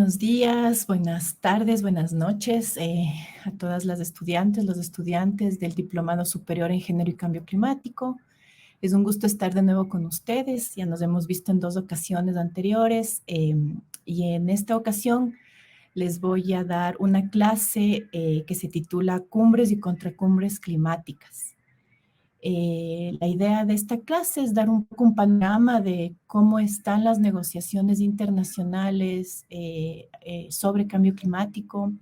Buenos días, buenas tardes, buenas noches a todas las estudiantes, los estudiantes del Diplomado Superior en Género y Cambio Climático. Es un gusto estar de nuevo con ustedes. Ya nos hemos visto en 2 ocasiones anteriores y en esta ocasión les voy a dar una clase que se titula Cumbres y Contracumbres Climáticas. La idea de esta clase es dar un poco un panorama de cómo están las negociaciones internacionales sobre cambio climático,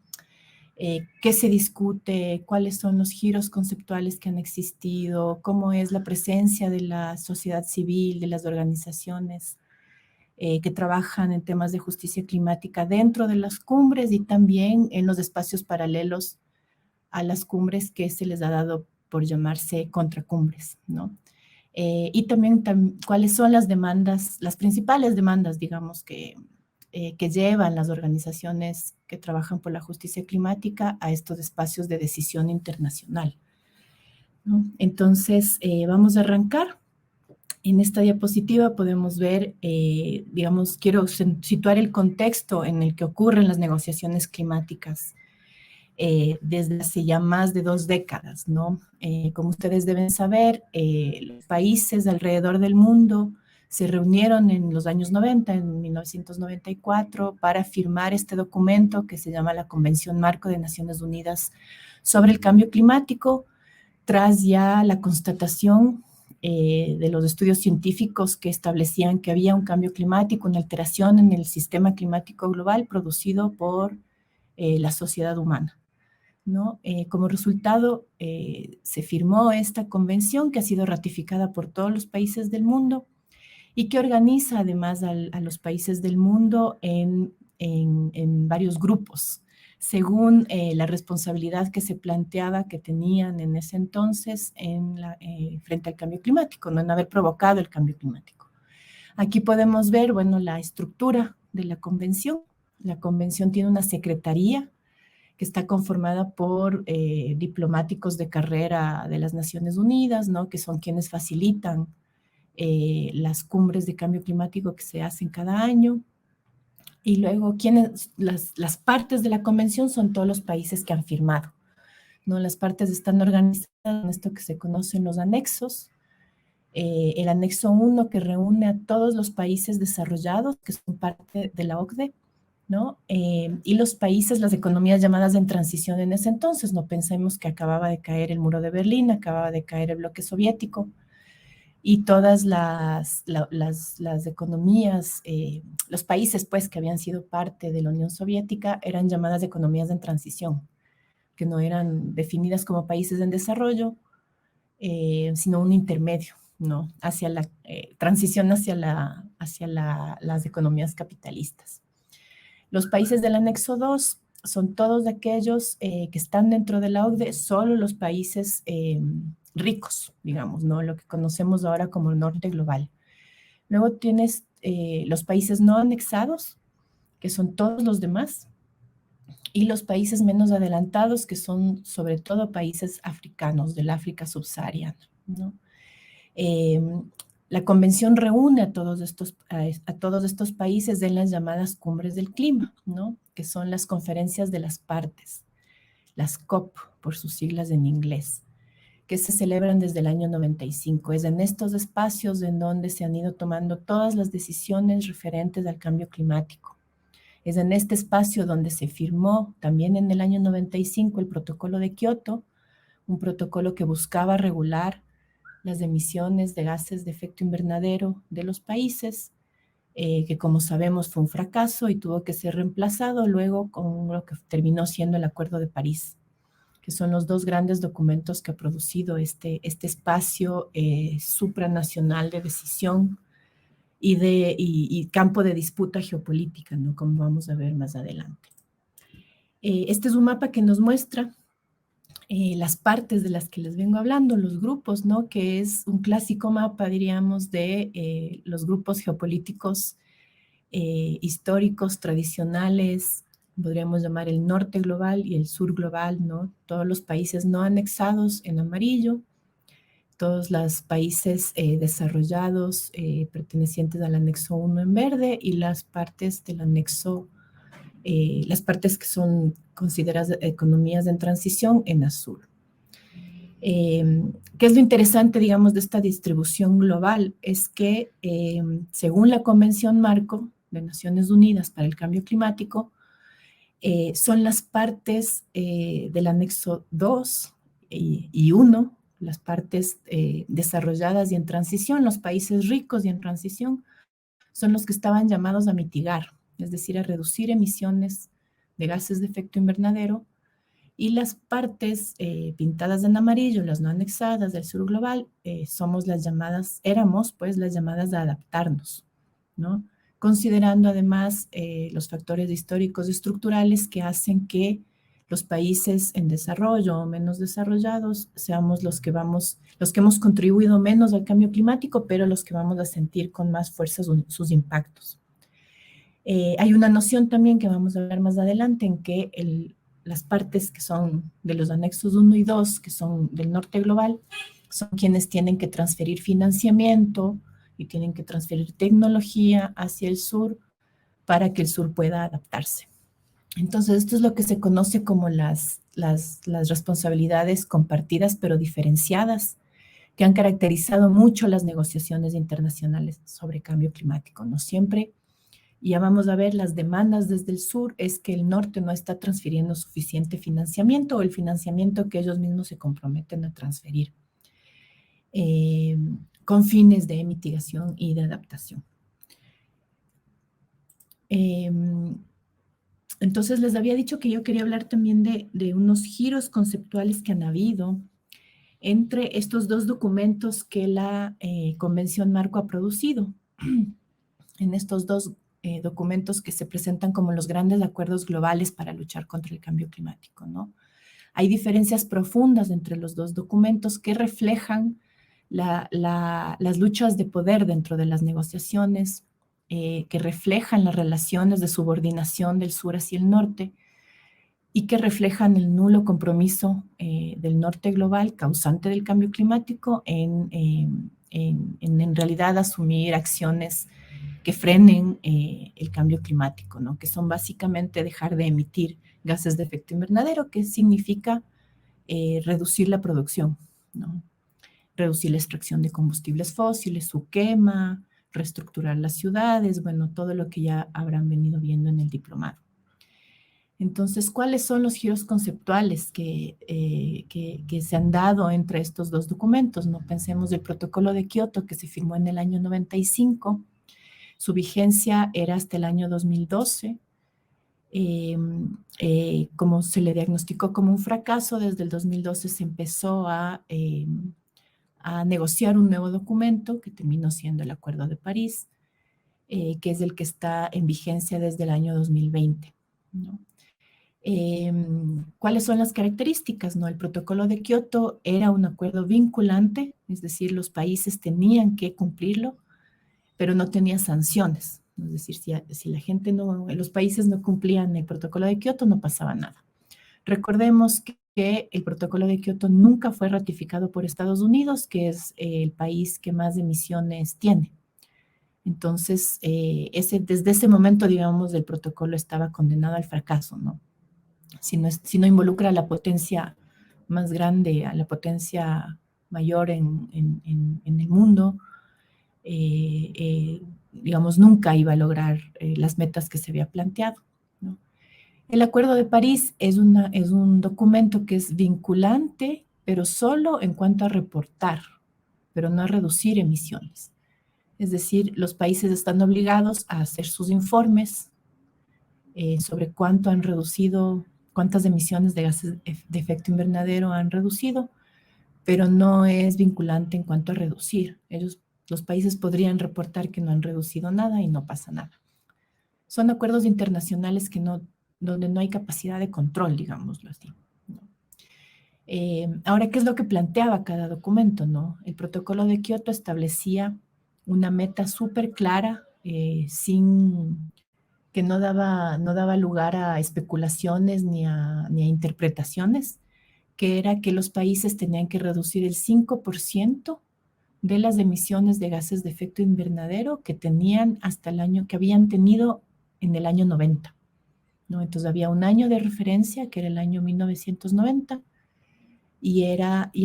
qué se discute, cuáles son los giros conceptuales que han existido, cómo es la presencia de la sociedad civil, de las organizaciones que trabajan en temas de justicia climática dentro de las cumbres y también en los espacios paralelos a las cumbres que se les ha dado por llamarse contracumbres, ¿no? Y también cuáles son las demandas, las principales demandas, digamos, que llevan las organizaciones que trabajan por la justicia climática a estos espacios de decisión internacional, ¿no? Entonces, vamos a arrancar. En esta diapositiva podemos ver, digamos, quiero situar el contexto en el que ocurren las negociaciones climáticas desde hace ya más de 2 décadas, ¿no? Como ustedes deben saber, los países alrededor del mundo se reunieron en los años 90, en 1994, para firmar este documento que se llama la Convención Marco de Naciones Unidas sobre el Cambio Climático, tras ya la constatación de los estudios científicos que establecían que había un cambio climático, una alteración en el sistema climático global producido por la sociedad humana, ¿no? Como resultado, se firmó esta convención que ha sido ratificada por todos los países del mundo y que organiza además a los países del mundo en varios grupos, según la responsabilidad que se planteaba que tenían en ese entonces frente al cambio climático, no en haber provocado el cambio climático. Aquí podemos ver, bueno, la estructura de la convención. La convención tiene una secretaría que está conformada por diplomáticos de carrera de las Naciones Unidas, ¿no? Que son quienes facilitan las cumbres de cambio climático que se hacen cada año. Y luego, las partes de la convención son todos los países que han firmado, ¿no? Las partes están organizadas en esto que se conocen los anexos. El anexo 1 que reúne a todos los países desarrollados que son parte de la OCDE, ¿no? Y los países, las economías llamadas en transición en ese entonces. No pensemos que acababa de caer el muro de Berlín, acababa de caer el bloque soviético, y todas las economías, los países pues que habían sido parte de la Unión Soviética eran llamadas economías en transición, que no eran definidas como países en desarrollo, sino un intermedio, ¿no? Hacia la transición hacia las economías capitalistas. Los países del anexo 2 son todos aquellos que están dentro de la OCDE, solo los países ricos, digamos, ¿no? Lo que conocemos ahora como el norte global. Luego tienes los países no anexados, que son todos los demás, y los países menos adelantados, que son sobre todo países africanos, del África subsahariana, ¿no? La convención reúne a todos estos países en las llamadas cumbres del clima, ¿no? Que son las conferencias de las partes, las COP por sus siglas en inglés, que se celebran desde el año 95. Es en estos espacios en donde se han ido tomando todas las decisiones referentes al cambio climático. Es en este espacio donde se firmó también en el año 95 el protocolo de Kioto, un protocolo que buscaba regular las emisiones de gases de efecto invernadero de los países, que como sabemos fue un fracaso y tuvo que ser reemplazado luego con lo que terminó siendo el Acuerdo de París, que son los 2 grandes documentos que ha producido este espacio supranacional de decisión y campo de disputa geopolítica, ¿no? Como vamos a ver más adelante. Este es un mapa que nos muestra las partes de las que les vengo hablando, los grupos, ¿no? Que es un clásico mapa, diríamos, de los grupos geopolíticos históricos, tradicionales, podríamos llamar el norte global y el sur global, ¿no? Todos los países no anexados en amarillo, todos los países desarrollados pertenecientes al anexo 1 en verde y las partes del anexo las partes que son consideradas economías en transición en azul. ¿Qué es lo interesante, digamos, de esta distribución global? Es que según la Convención Marco de Naciones Unidas para el Cambio Climático, son las partes del anexo 2 y 1, las partes desarrolladas y en transición, los países ricos y en transición, son los que estaban llamados a mitigar, es decir, a reducir emisiones de gases de efecto invernadero, y las partes pintadas en amarillo, las no anexadas del sur global, somos las llamadas, éramos pues las llamadas a adaptarnos, ¿no? Considerando además los factores históricos y estructurales que hacen que los países en desarrollo o menos desarrollados seamos los que hemos contribuido menos al cambio climático, pero los que vamos a sentir con más fuerza sus impactos. Hay una noción también que vamos a ver más adelante en que las partes que son de los anexos 1 y 2, que son del norte global, son quienes tienen que transferir financiamiento y tienen que transferir tecnología hacia el sur para que el sur pueda adaptarse. Entonces, esto es lo que se conoce como las responsabilidades compartidas pero diferenciadas, que han caracterizado mucho las negociaciones internacionales sobre cambio climático. No siempre, y ya vamos a ver las demandas desde el sur, es que el norte no está transfiriendo suficiente financiamiento o el financiamiento que ellos mismos se comprometen a transferir con fines de mitigación y de adaptación. Entonces les había dicho que yo quería hablar también de unos giros conceptuales que han habido entre estos dos documentos que la Convención Marco ha producido. En estos dos documentos que se presentan como los grandes acuerdos globales para luchar contra el cambio climático, ¿no? Hay diferencias profundas entre los dos documentos que reflejan las luchas de poder dentro de las negociaciones, que reflejan las relaciones de subordinación del sur hacia el norte y que reflejan el nulo compromiso del norte global causante del cambio climático en realidad asumir acciones que frenen el cambio climático, ¿no? Que son básicamente dejar de emitir gases de efecto invernadero, que significa reducir la producción, ¿no? Reducir la extracción de combustibles fósiles, su quema, reestructurar las ciudades, bueno, todo lo que ya habrán venido viendo en el diplomado. Entonces, ¿cuáles son los giros conceptuales que se han dado entre estos dos documentos? No pensemos el protocolo de Kioto que se firmó en el año 95, su vigencia era hasta el año 2012, como se le diagnosticó como un fracaso, desde el 2012 se empezó a negociar un nuevo documento que terminó siendo el Acuerdo de París, que es el que está en vigencia desde el año 2020, ¿no? ¿Cuáles son las características? ¿No? El protocolo de Kioto era un acuerdo vinculante, es decir, los países tenían que cumplirlo, pero no tenía sanciones. Es decir, si la gente los países no cumplían el protocolo de Kioto, no pasaba nada. Recordemos que el protocolo de Kioto nunca fue ratificado por Estados Unidos, que es el país que más emisiones tiene. Entonces, desde ese momento, digamos, el protocolo estaba condenado al fracaso, ¿no? Si no involucra a la potencia más grande, a la potencia mayor en el mundo, digamos, nunca iba a lograr las metas que se había planteado, ¿no? El Acuerdo de París es un documento que es vinculante, pero solo en cuanto a reportar, pero no a reducir emisiones. Es decir, los países están obligados a hacer sus informes sobre cuánto han reducido, cuántas emisiones de gases de efecto invernadero han reducido, pero no es vinculante en cuanto a reducir. Los países podrían reportar que no han reducido nada y no pasa nada. Son acuerdos internacionales donde no hay capacidad de control, digámoslo así, ¿no? Ahora, ¿qué es lo que planteaba cada documento, no? El protocolo de Kioto establecía una meta súper clara, que no daba lugar a especulaciones ni a interpretaciones, que era que los países tenían que reducir el 5% de las emisiones de gases de efecto invernadero que tenían que habían tenido en el año 90. ¿no? Entonces había un año de referencia, que era el año 1990, y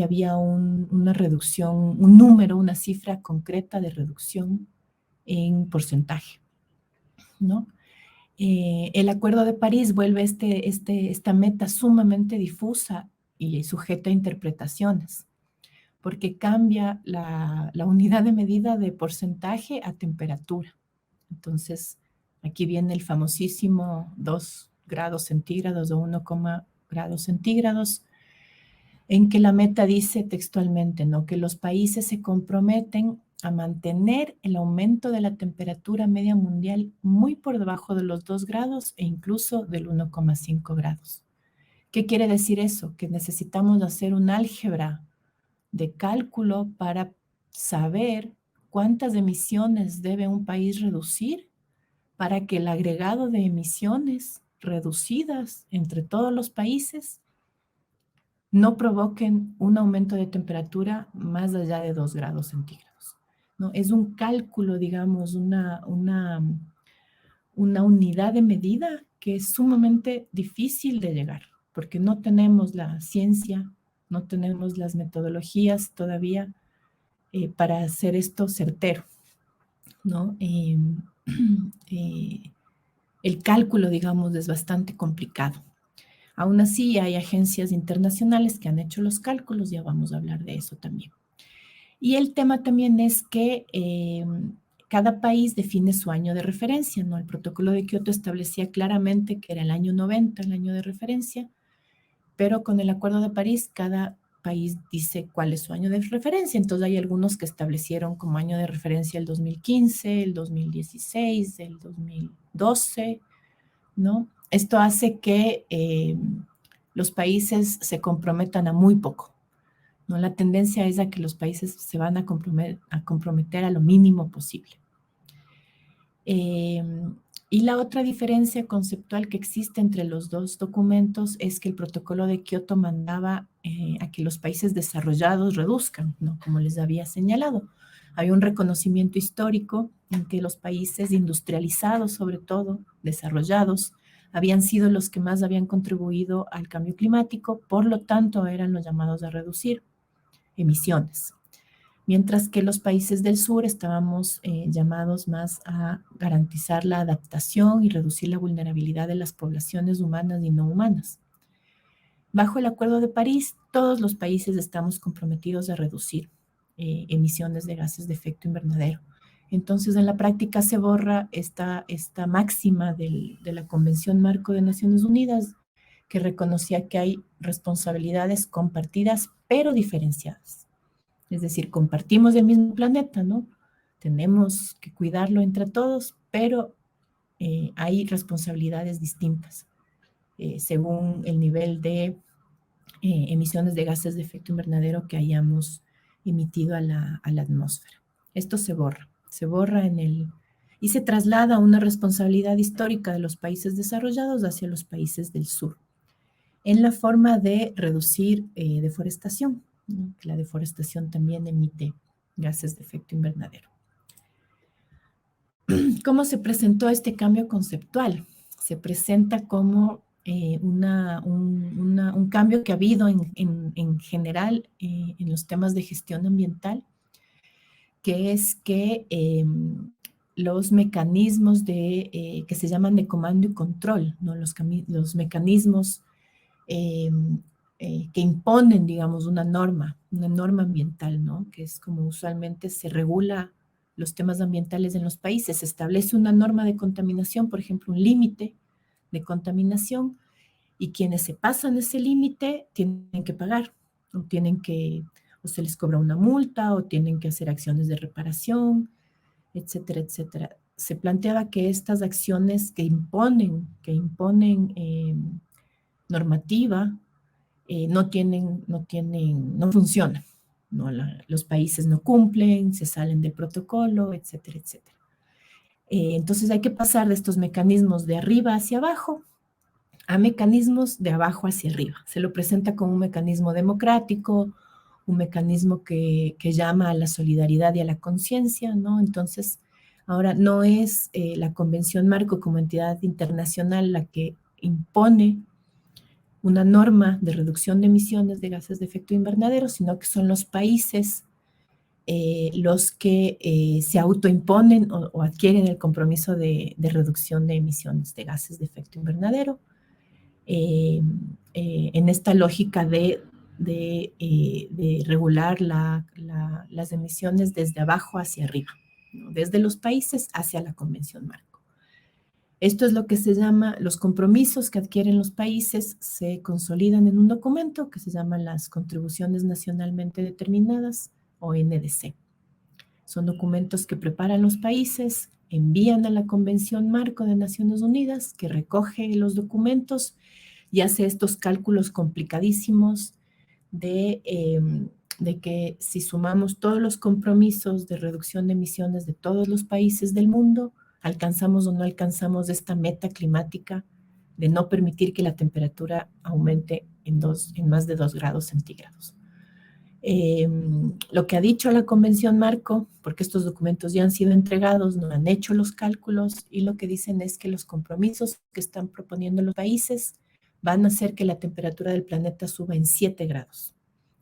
había una reducción, un número, una cifra concreta de reducción en porcentaje, ¿no? El Acuerdo de París vuelve esta meta sumamente difusa y sujeta a interpretaciones, porque cambia la unidad de medida de porcentaje a temperatura. Entonces, aquí viene el famosísimo 2 grados centígrados o 1, grados centígrados, en que la meta dice textualmente, ¿no?, que los países se comprometen a mantener el aumento de la temperatura media mundial muy por debajo de los 2 grados e incluso del 1,5 grados. ¿Qué quiere decir eso? Que necesitamos hacer un álgebra de cálculo para saber cuántas emisiones debe un país reducir para que el agregado de emisiones reducidas entre todos los países no provoquen un aumento de temperatura más allá de 2 grados centígrados, ¿no? Es un cálculo, digamos, una unidad de medida que es sumamente difícil de llegar, porque no tenemos la ciencia, no tenemos las metodologías todavía para hacer esto certero, ¿no? Eh, el cálculo, digamos, es bastante complicado. Aún así, hay agencias internacionales que han hecho los cálculos, ya vamos a hablar de eso también. Y el tema también es que cada país define su año de referencia, ¿no? El protocolo de Kioto establecía claramente que era el año 90, el año de referencia, pero con el Acuerdo de París, cada país dice cuál es su año de referencia. Entonces hay algunos que establecieron como año de referencia el 2015, el 2016, el 2012, ¿no? Esto hace que los países se comprometan a muy poco, ¿no? La tendencia es a que los países se van a comprometer a lo mínimo posible. Y la otra diferencia conceptual que existe entre los dos documentos es que el protocolo de Kioto mandaba a que los países desarrollados reduzcan, ¿no?, como les había señalado. Hay un reconocimiento histórico en que los países industrializados, sobre todo desarrollados, habían sido los que más habían contribuido al cambio climático, por lo tanto eran los llamados a reducir emisiones. Mientras que los países del sur estábamos llamados más a garantizar la adaptación y reducir la vulnerabilidad de las poblaciones humanas y no humanas. Bajo el Acuerdo de París, todos los países estamos comprometidos a reducir emisiones de gases de efecto invernadero. Entonces, en la práctica se borra esta máxima de la Convención Marco de Naciones Unidas, que reconocía que hay responsabilidades compartidas, pero diferenciadas. Es decir, compartimos el mismo planeta, ¿no? Tenemos que cuidarlo entre todos, pero hay responsabilidades distintas según el nivel de emisiones de gases de efecto invernadero que hayamos emitido a la atmósfera. Esto se borra y se traslada a una responsabilidad histórica de los países desarrollados hacia los países del sur, en la forma de reducir deforestación, ¿no? La deforestación también emite gases de efecto invernadero. ¿Cómo se presentó este cambio conceptual? Se presenta como un cambio que ha habido en general en los temas de gestión ambiental, que es que los mecanismos que se llaman de comando y control, ¿no?, los mecanismos que imponen, digamos, una norma ambiental, ¿no?, que es como usualmente se regula los temas ambientales en los países. Se establece una norma de contaminación, por ejemplo, un límite de contaminación, y quienes se pasan ese límite tienen que pagar, o se les cobra una multa, o tienen que hacer acciones de reparación, etcétera, etcétera. Se planteaba que estas acciones que imponen normativa no funcionan, ¿no? Los países no cumplen, se salen del protocolo, etcétera, etcétera. Entonces hay que pasar de estos mecanismos de arriba hacia abajo a mecanismos de abajo hacia arriba. Se lo presenta como un mecanismo democrático, un mecanismo que llama a la solidaridad y a la conciencia, ¿no? Entonces, ahora no es la Convención Marco como entidad internacional la que impone una norma de reducción de emisiones de gases de efecto invernadero, sino que son los países los que se autoimponen o adquieren el compromiso de reducción de emisiones de gases de efecto invernadero. En esta lógica de regular las emisiones desde abajo hacia arriba, ¿no? Desde los países hacia la Convención Marco. Esto es lo que se llama, los compromisos que adquieren los países se consolidan en un documento que se llama las Contribuciones Nacionalmente Determinadas, o NDC. Son documentos que preparan los países, envían a la Convención Marco de Naciones Unidas, que recoge los documentos y hace estos cálculos complicadísimos de que si sumamos todos los compromisos de reducción de emisiones de todos los países del mundo, alcanzamos o no alcanzamos esta meta climática de no permitir que la temperatura aumente en más de 2 grados centígrados. Lo que ha dicho la Convención Marco, porque estos documentos ya han sido entregados, no han hecho los cálculos, y lo que dicen es que los compromisos que están proponiendo los países van a hacer que la temperatura del planeta suba en 7 grados.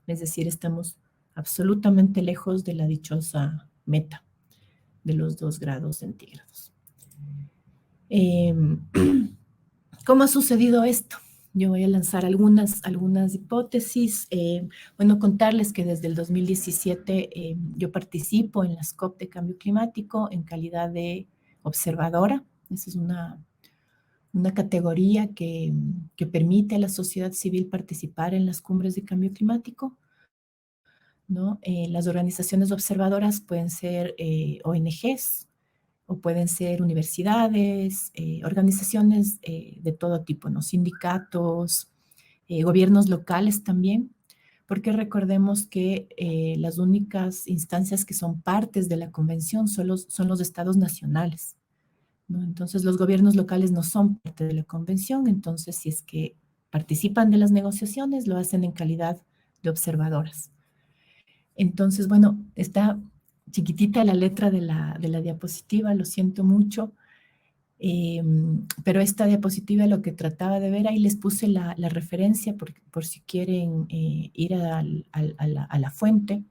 Es decir, estamos absolutamente lejos de la dichosa meta de los 2 grados centígrados. ¿Cómo ha sucedido esto? Yo voy a lanzar algunas hipótesis. Bueno, contarles que desde el 2017 yo participo en las COP de cambio climático en calidad de observadora. Esa es una categoría que permite a la sociedad civil participar en las cumbres de cambio climático, ¿no? Las organizaciones observadoras pueden ser ONGs, o pueden ser universidades, organizaciones de todo tipo, ¿no? Sindicatos, gobiernos locales también, porque recordemos que las únicas instancias que son partes de la convención son los estados nacionales, ¿no? Entonces, los gobiernos locales no son parte de la convención, entonces, si es que participan de las negociaciones, lo hacen en calidad de observadoras. Entonces, bueno, está chiquitita la letra de la diapositiva, lo siento mucho, pero esta diapositiva lo que trataba de ver, ahí les puse la referencia por si quieren ir a la fuente.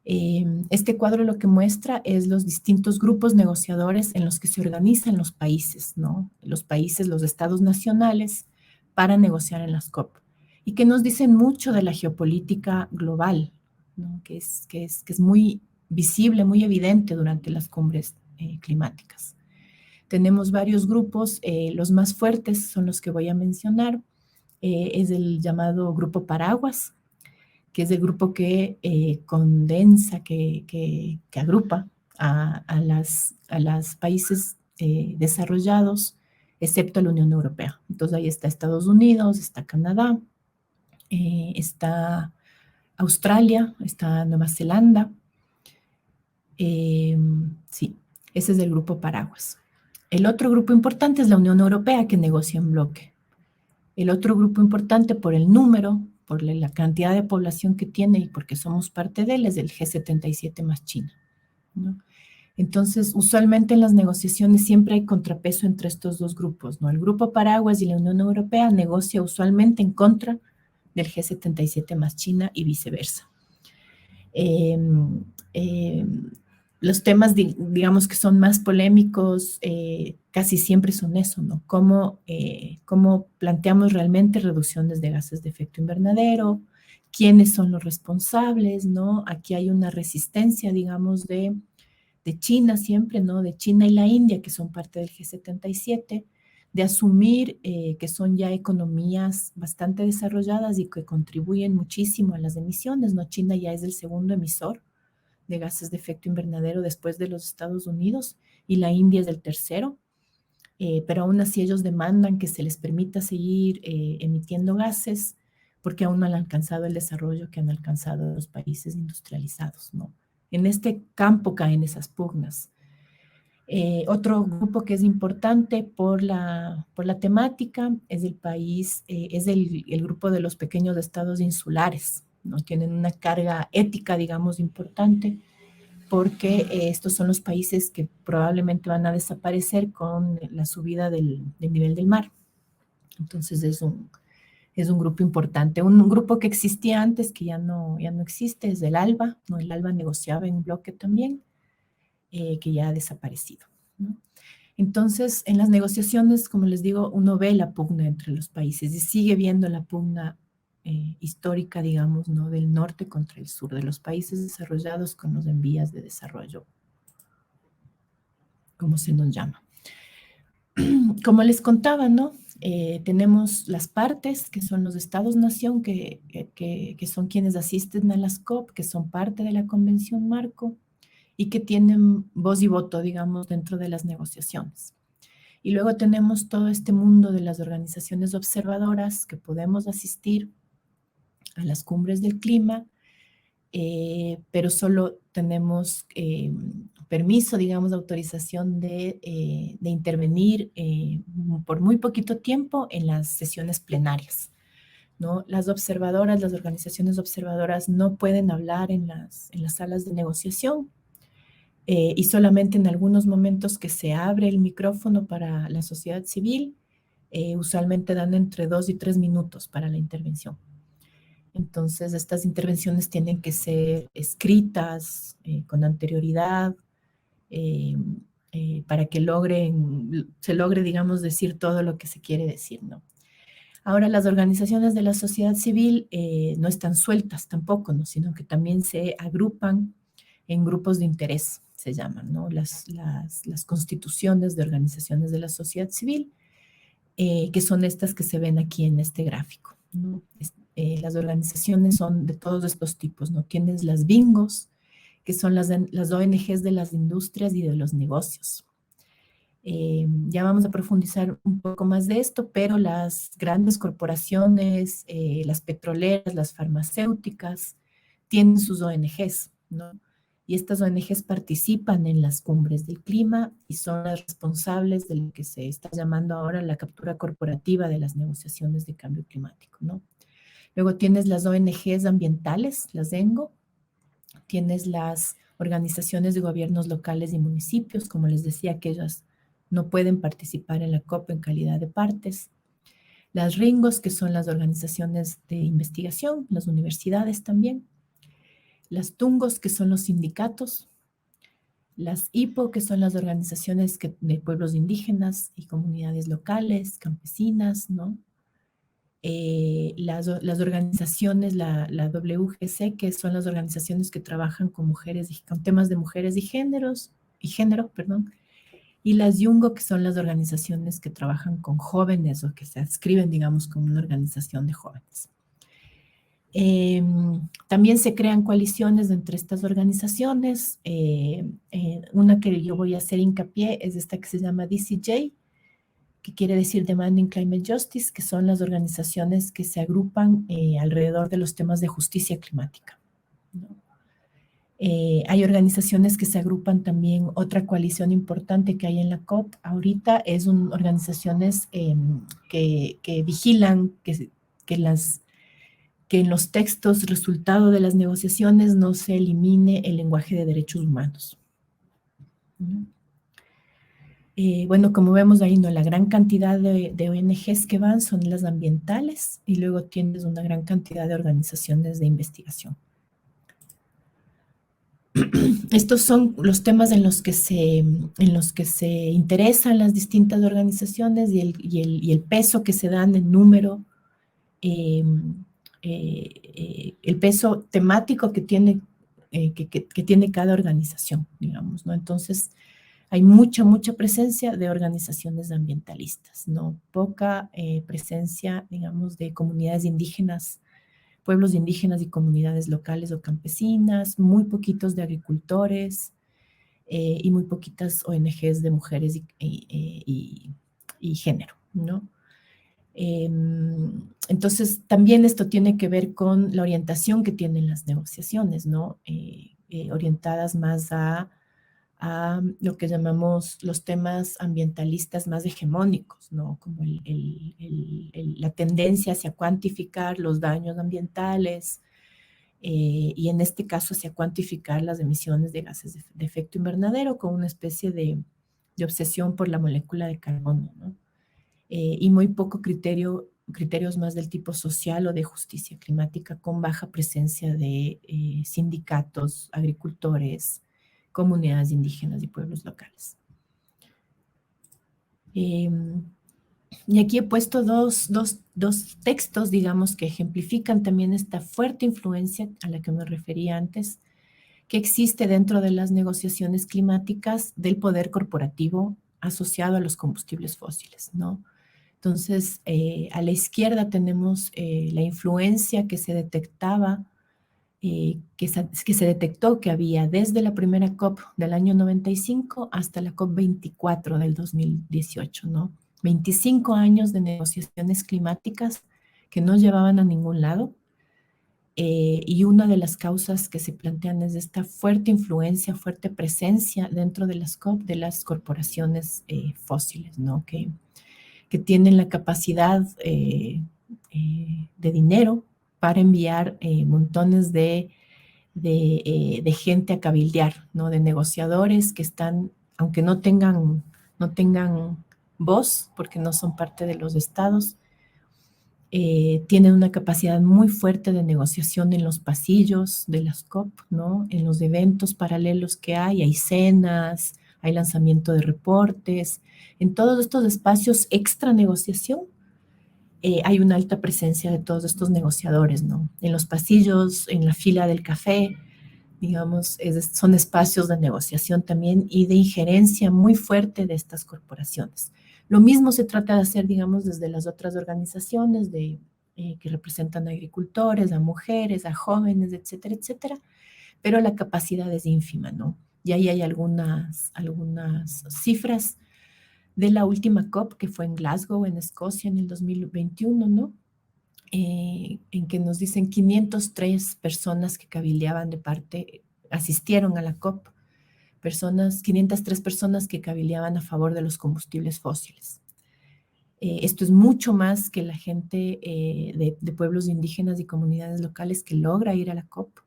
Este cuadro lo que muestra es los distintos grupos negociadores en los que se organizan los países, ¿no? Los países, los estados nacionales, para negociar en las COP, y que nos dicen mucho de la geopolítica global, ¿no? que es muy visible, muy evidente durante las cumbres climáticas. Tenemos varios grupos, los más fuertes son los que voy a mencionar, es el llamado Grupo Paraguas, que es el grupo que condensa, que agrupa a los países desarrollados, excepto la Unión Europea. Entonces ahí está Estados Unidos, está Canadá, está Australia, está Nueva Zelanda. Sí, ese es el grupo Paraguas. El otro grupo importante es la Unión Europea, que negocia en bloque. El otro grupo importante por el número, por la cantidad de población que tiene y porque somos parte de él, es el G77 más China, ¿no? Entonces, usualmente en las negociaciones siempre hay contrapeso entre estos dos grupos, ¿no? El grupo Paraguas y la Unión Europea negocia usualmente en contra del G77 más China y viceversa. Los temas, digamos, que son más polémicos, casi siempre son eso, ¿no? Cómo planteamos realmente reducciones de gases de efecto invernadero, quiénes son los responsables, ¿no? Aquí hay una resistencia, digamos, de China siempre, ¿no? De China y la India, que son parte del G77, de asumir que son ya economías bastante desarrolladas y que contribuyen muchísimo a las emisiones, ¿no? China ya es el segundo emisor de gases de efecto invernadero después de los Estados Unidos, y la India es el tercero, pero aún así ellos demandan que se les permita seguir emitiendo gases porque aún no han alcanzado el desarrollo que han alcanzado los países industrializados, ¿no? En este campo caen esas pugnas. Otro grupo que es importante por la temática es el grupo de los pequeños estados insulares, ¿no? Tienen una carga ética, digamos, importante, porque estos son los países que probablemente van a desaparecer con la subida del nivel del mar. Entonces es un grupo importante. Un grupo que existía antes, que ya no existe, es el ALBA, ¿no? El ALBA negociaba en bloque también, que ya ha desaparecido, ¿no? Entonces, en las negociaciones, como les digo, uno ve la pugna entre los países y sigue viendo la pugna histórica, digamos, ¿no? Del norte contra el sur, de los países desarrollados con los en vías de desarrollo, como se nos llama. Como les contaba, ¿no? Tenemos las partes, que son los estados-nación, que son quienes asisten a las COP, que son parte de la Convención Marco y que tienen voz y voto, digamos, dentro de las negociaciones. Y luego tenemos todo este mundo de las organizaciones observadoras que podemos asistir a las cumbres del clima, pero solo tenemos permiso, digamos, autorización de intervenir por muy poquito tiempo en las sesiones plenarias, ¿no? Las observadoras, las organizaciones observadoras no pueden hablar en las salas de negociación, y solamente en algunos momentos que se abre el micrófono para la sociedad civil, usualmente dan entre 2 y 3 minutos para la intervención. Entonces, estas intervenciones tienen que ser escritas con anterioridad, eh, para que se logre, digamos, decir todo lo que se quiere decir, ¿no? Ahora, las organizaciones de la sociedad civil no están sueltas tampoco, ¿no? Sino que también se agrupan en grupos de interés, se llaman, ¿no? Las constituciones de organizaciones de la sociedad civil, que son estas que se ven aquí en este gráfico, ¿no? Las organizaciones son de todos estos tipos, ¿no? Tienes las bingos, que son las ONGs de las industrias y de los negocios. Ya vamos a profundizar un poco más de esto, pero las grandes corporaciones, las petroleras, las farmacéuticas, tienen sus ONGs, ¿no? Y estas ONGs participan en las cumbres del clima y son las responsables de lo que se está llamando ahora la captura corporativa de las negociaciones de cambio climático, ¿no? Luego tienes las ONGs ambientales, las ENGO, tienes las organizaciones de gobiernos locales y municipios, como les decía, que ellas no pueden participar en la COP en calidad de partes. Las RINGOS, que son las organizaciones de investigación, las universidades también. Las TUNGOS, que son los sindicatos. Las IPO, que son las organizaciones de pueblos indígenas y comunidades locales, campesinas, ¿no? Las organizaciones, la WGC, que son las organizaciones que trabajan con mujeres, con temas de mujeres y género, perdón, y las YUNGO, que son las organizaciones que trabajan con jóvenes o que se adscriben, digamos, como una organización de jóvenes. También se crean coaliciones entre estas organizaciones. Una que yo voy a hacer hincapié es esta que se llama DCJ, que quiere decir Demanding Climate Justice, que son las organizaciones que se agrupan alrededor de los temas de justicia climática, ¿no? Hay organizaciones que se agrupan también, otra coalición importante que hay en la COP ahorita es organizaciones que vigilan que en los textos resultado de las negociaciones no se elimine el lenguaje de derechos humanos, ¿no? Bueno, como vemos ahí, ¿no? La gran cantidad de ONGs que van son las ambientales y luego tienes una gran cantidad de organizaciones de investigación. Estos son los temas en los que se interesan las distintas organizaciones y el peso que se dan en número, el peso temático que tiene, que tiene cada organización, digamos, ¿no? Entonces, hay mucha presencia de organizaciones ambientalistas, ¿no? Poca presencia, digamos, de comunidades indígenas, pueblos indígenas y comunidades locales o campesinas, muy poquitos de agricultores y muy poquitas ONGs de mujeres y género, ¿no? Entonces, también esto tiene que ver con la orientación que tienen las negociaciones, ¿no? Orientadas más a lo que llamamos los temas ambientalistas más hegemónicos, ¿no? Como la tendencia hacia cuantificar los daños ambientales y en este caso hacia cuantificar las emisiones de gases de efecto invernadero con una especie de obsesión por la molécula de carbono, ¿no? y muy poco criterios más del tipo social o de justicia climática, con baja presencia de sindicatos, agricultores, comunidades indígenas y pueblos locales. Y aquí he puesto dos textos, digamos, que ejemplifican también esta fuerte influencia a la que me refería antes, que existe dentro de las negociaciones climáticas del poder corporativo asociado a los combustibles fósiles, ¿no? Entonces, a la izquierda tenemos la influencia que se detectaba, que se detectó que había desde la primera COP del año 95 hasta la COP 24 del 2018, ¿no? 25 años de negociaciones climáticas que no llevaban a ningún lado. Y una de las causas que se plantean es esta fuerte influencia, fuerte presencia dentro de las COP de las corporaciones fósiles, ¿no? Que tienen la capacidad de dinero para enviar montones de gente a cabildear, ¿no? De negociadores que están, aunque no tengan voz, porque no son parte de los estados, tienen una capacidad muy fuerte de negociación en los pasillos de las COP, ¿no? En los eventos paralelos que hay cenas, hay lanzamiento de reportes, en todos estos espacios extra negociación. Hay una alta presencia de todos estos negociadores, ¿no? En los pasillos, en la fila del café, digamos, son espacios de negociación también y de injerencia muy fuerte de estas corporaciones. Lo mismo se trata de hacer, digamos, desde las otras organizaciones que representan a agricultores, a mujeres, a jóvenes, etcétera, etcétera, pero la capacidad es ínfima, ¿no? Y ahí hay algunas cifras de la última COP que fue en Glasgow, en Escocia, en el 2021, ¿no? En que nos dicen 503 personas que cabildeaban asistieron a la COP, 503 personas que cabildeaban a favor de los combustibles fósiles. Esto es mucho más que la gente de pueblos indígenas y comunidades locales que logra ir a la COP.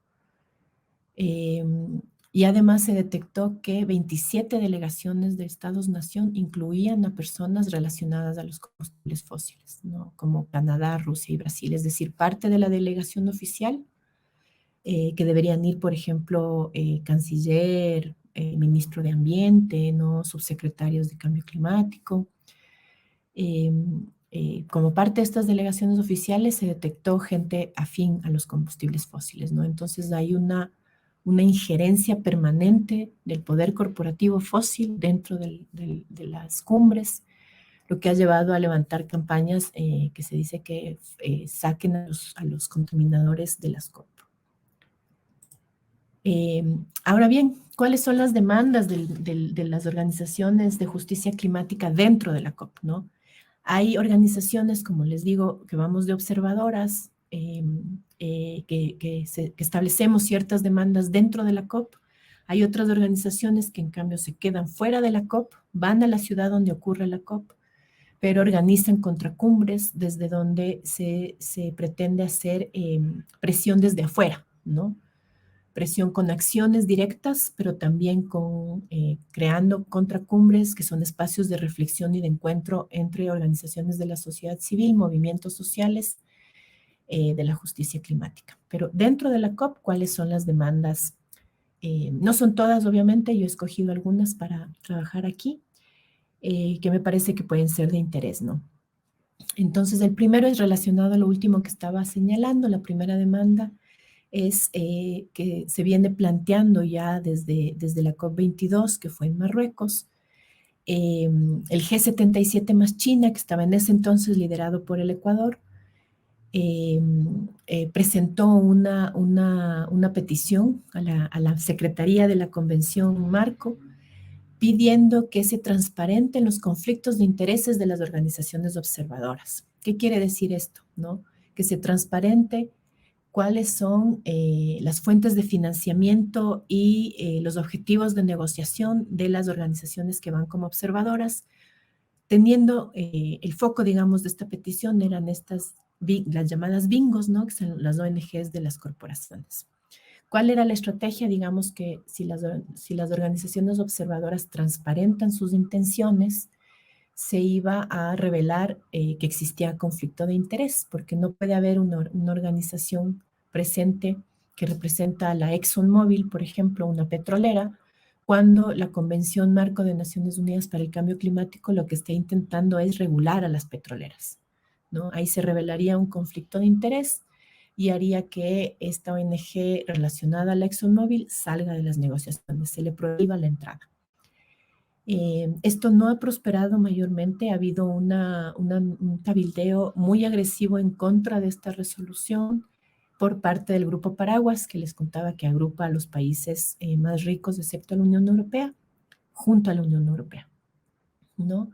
Y además se detectó que 27 delegaciones de Estados-nación incluían a personas relacionadas a los combustibles fósiles, ¿no? Como Canadá, Rusia y Brasil, es decir, parte de la delegación oficial, que deberían ir, por ejemplo, canciller, ministro de Ambiente, ¿no? Subsecretarios de Cambio Climático. Como parte de estas delegaciones oficiales se detectó gente afín a los combustibles fósiles, ¿no? Entonces hay una injerencia permanente del poder corporativo fósil dentro de las cumbres, lo que ha llevado a levantar campañas que se dice que saquen a los contaminadores de las COP. Ahora bien, ¿cuáles son las demandas de las organizaciones de justicia climática dentro de la COP, ¿no? Hay organizaciones, como les digo, que vamos de observadoras, que establecemos ciertas demandas dentro de la COP. Hay otras organizaciones que en cambio se quedan fuera de la COP, van a la ciudad donde ocurre la COP, pero organizan contracumbres desde donde se pretende hacer presión desde afuera, ¿no? Presión con acciones directas, pero también creando contracumbres, que son espacios de reflexión y de encuentro entre organizaciones de la sociedad civil, movimientos sociales de la justicia climática. Pero dentro de la COP, ¿cuáles son las demandas? No son todas, obviamente, yo he escogido algunas para trabajar aquí, que me parece que pueden ser de interés, ¿no? Entonces, el primero es relacionado a lo último que estaba señalando, la primera demanda es que se viene planteando ya desde la COP22, que fue en Marruecos. El G77 más China, que estaba en ese entonces liderado por el Ecuador, presentó una petición a la Secretaría de la Convención Marco, pidiendo que se transparenten los conflictos de intereses de las organizaciones observadoras. ¿Qué quiere decir esto? ¿No? Que se transparente cuáles son las fuentes de financiamiento y los objetivos de negociación de las organizaciones que van como observadoras, teniendo el foco, digamos, de esta petición eran las llamadas bingos, ¿no? Que son las ONGs de las corporaciones. ¿Cuál era la estrategia? Digamos que si las organizaciones observadoras transparentan sus intenciones, se iba a revelar que existía conflicto de interés, porque no puede haber una organización presente que representa a la ExxonMobil, por ejemplo, una petrolera, cuando la Convención Marco de Naciones Unidas para el Cambio Climático lo que está intentando es regular a las petroleras, ¿no? Ahí se revelaría un conflicto de interés y haría que esta ONG relacionada a la ExxonMobil salga de las negociaciones, se le prohíba la entrada. Esto no ha prosperado mayormente, ha habido un cabildeo muy agresivo en contra de esta resolución por parte del Grupo Paraguas, que les contaba que agrupa a los países más ricos, excepto la Unión Europea, junto a la Unión Europea, ¿no?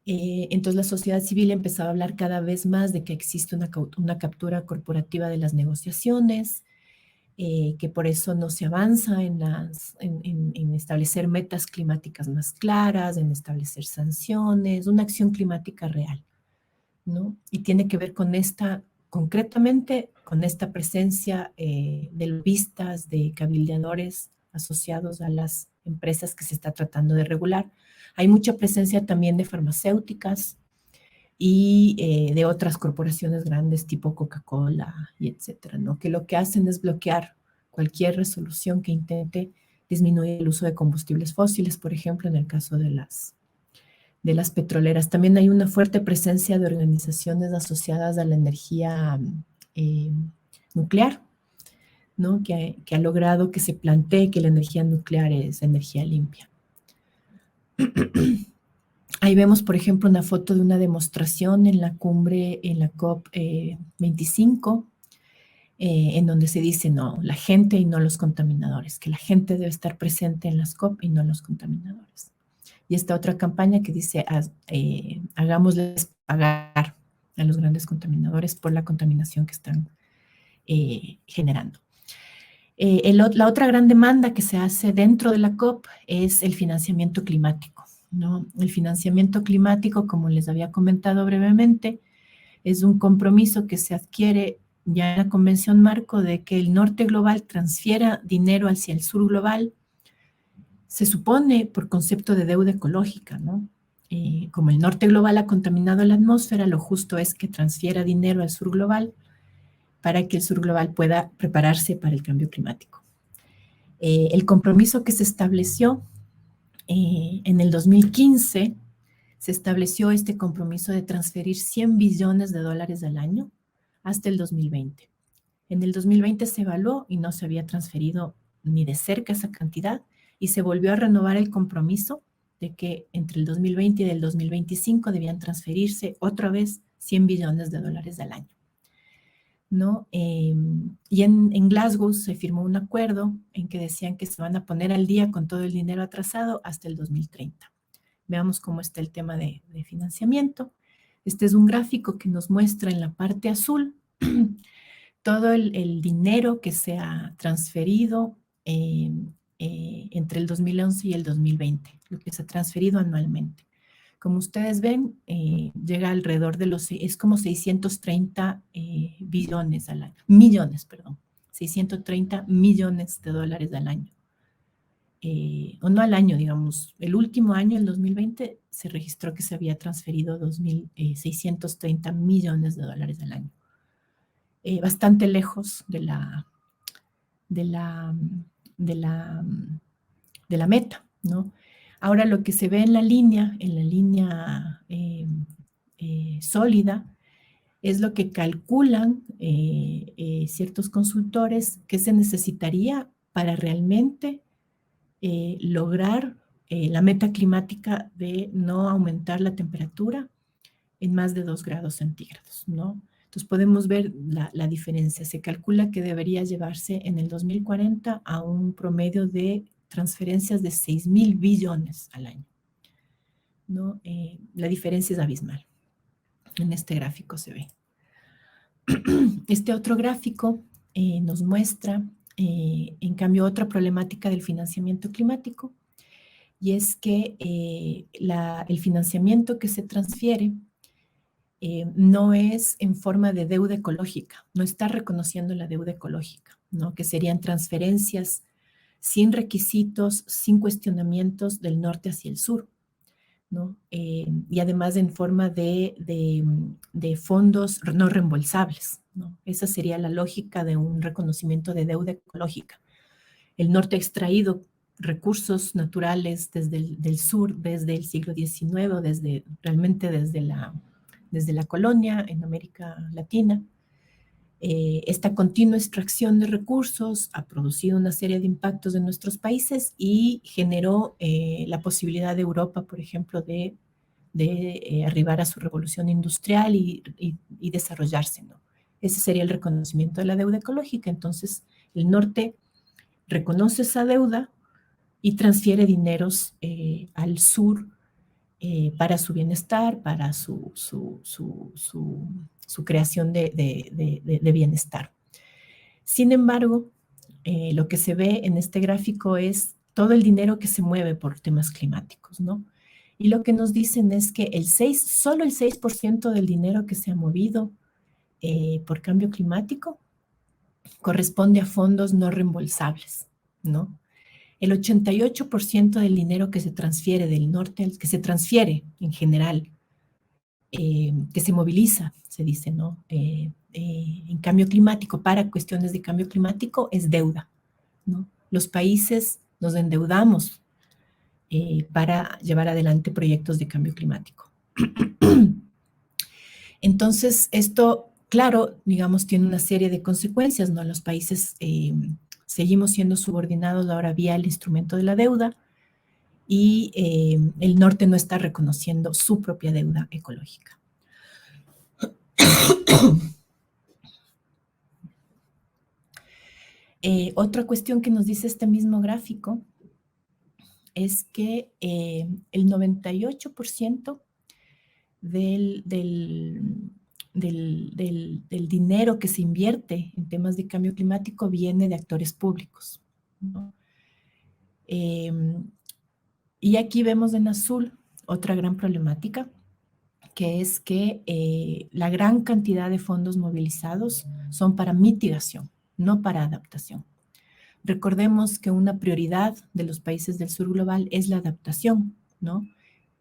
Entonces la sociedad civil empezaba a hablar cada vez más de que existe una captura corporativa de las negociaciones, que por eso no se avanza en establecer metas climáticas más claras, en establecer sanciones, una acción climática real, ¿no? Y tiene que ver con concretamente, con esta presencia de lobistas, de cabildeadores asociados a las empresas que se está tratando de regular. Hay mucha presencia también de farmacéuticas y de otras corporaciones grandes tipo Coca-Cola y etcétera, ¿no? Que lo que hacen es bloquear cualquier resolución que intente disminuir el uso de combustibles fósiles, por ejemplo, en el caso de las petroleras. También hay una fuerte presencia de organizaciones asociadas a la energía eh, nuclear, ¿no? Que ha logrado que se plantee que la energía nuclear es energía limpia. Ahí vemos, por ejemplo, una foto de una demostración en la cumbre, en la COP 25, en donde se dice, no, la gente y no los contaminadores, que la gente debe estar presente en las COP y no los contaminadores. Y esta otra campaña que dice, hagámosles pagar a los grandes contaminadores por la contaminación que están generando. La otra gran demanda que se hace dentro de la COP es el financiamiento climático, ¿no? El financiamiento climático, como les había comentado brevemente, es un compromiso que se adquiere ya en la Convención Marco de que el norte global transfiera dinero hacia el sur global, se supone por concepto de deuda ecológica, ¿no? Como el norte global ha contaminado la atmósfera, lo justo es que transfiera dinero al sur global para que el sur global pueda prepararse para el cambio climático. El compromiso que se estableció en el 2015, se estableció este compromiso de transferir 100 billones de dólares al año hasta el 2020. En el 2020 se evaluó y no se había transferido ni de cerca esa cantidad y se volvió a renovar el compromiso de que entre el 2020 y el 2025 debían transferirse otra vez 100 billones de dólares al año, ¿no? Y en Glasgow se firmó un acuerdo en que decían que se van a poner al día con todo el dinero atrasado hasta el 2030. Veamos cómo está el tema de financiamiento. Este es un gráfico que nos muestra en la parte azul todo el dinero que se ha transferido entre el 2011 y el 2020, lo que se ha transferido anualmente. Como ustedes ven, llega alrededor de es como 630 billones al año, millones, perdón, 630 millones de dólares al año. O no al año, digamos, el último año, el 2020, se registró que se había transferido 630 millones de dólares al año. Bastante lejos de la meta, ¿no? Ahora lo que se ve en la línea sólida, es lo que calculan ciertos consultores que se necesitaría para realmente lograr la meta climática de no aumentar la temperatura en más de 2 grados centígrados, ¿no? Entonces podemos ver la diferencia. Se calcula que debería llevarse en el 2040 a un promedio de transferencias de 6.000 billones al año, ¿no? La diferencia es abismal. En este gráfico se ve. Este otro gráfico nos muestra, en cambio, otra problemática del financiamiento climático, y es que el financiamiento que se transfiere no es en forma de deuda ecológica, no está reconociendo la deuda ecológica, ¿no? Que serían transferencias sin requisitos, sin cuestionamientos del norte hacia el sur. ¿no? Y además en forma de fondos no reembolsables, ¿no? Esa sería la lógica de un reconocimiento de deuda ecológica. El norte ha extraído recursos naturales desde del sur, desde el siglo XIX, realmente desde la colonia en América Latina. Esta continua extracción de recursos ha producido una serie de impactos en nuestros países y generó la posibilidad de Europa, por ejemplo, de arribar a su revolución industrial y desarrollarse, ¿no? Ese sería el reconocimiento de la deuda ecológica. Entonces, el norte reconoce esa deuda y transfiere dineros al sur para su bienestar, para su creación de bienestar. Sin embargo, lo que se ve en este gráfico es todo el dinero que se mueve por temas climáticos, ¿no? Y lo que nos dicen es que solo el 6% del dinero que se ha movido por cambio climático corresponde a fondos no reembolsables, ¿no? El 88% del dinero que se transfiere del norte, que se transfiere en general, que se moviliza, se dice, ¿no? En cambio climático, para cuestiones de cambio climático, es deuda, ¿no? Los países nos endeudamos para llevar adelante proyectos de cambio climático. Entonces, esto, claro, digamos, tiene una serie de consecuencias, ¿no? Los países seguimos siendo subordinados ahora vía el instrumento de la deuda y el norte no está reconociendo su propia deuda ecológica. Otra cuestión que nos dice este mismo gráfico es que el 98% del dinero que se invierte en temas de cambio climático viene de actores públicos, ¿no? Y aquí vemos en azul otra gran problemática, que es que la gran cantidad de fondos movilizados son para mitigación, no para adaptación. Recordemos que una prioridad de los países del sur global es la adaptación, ¿no?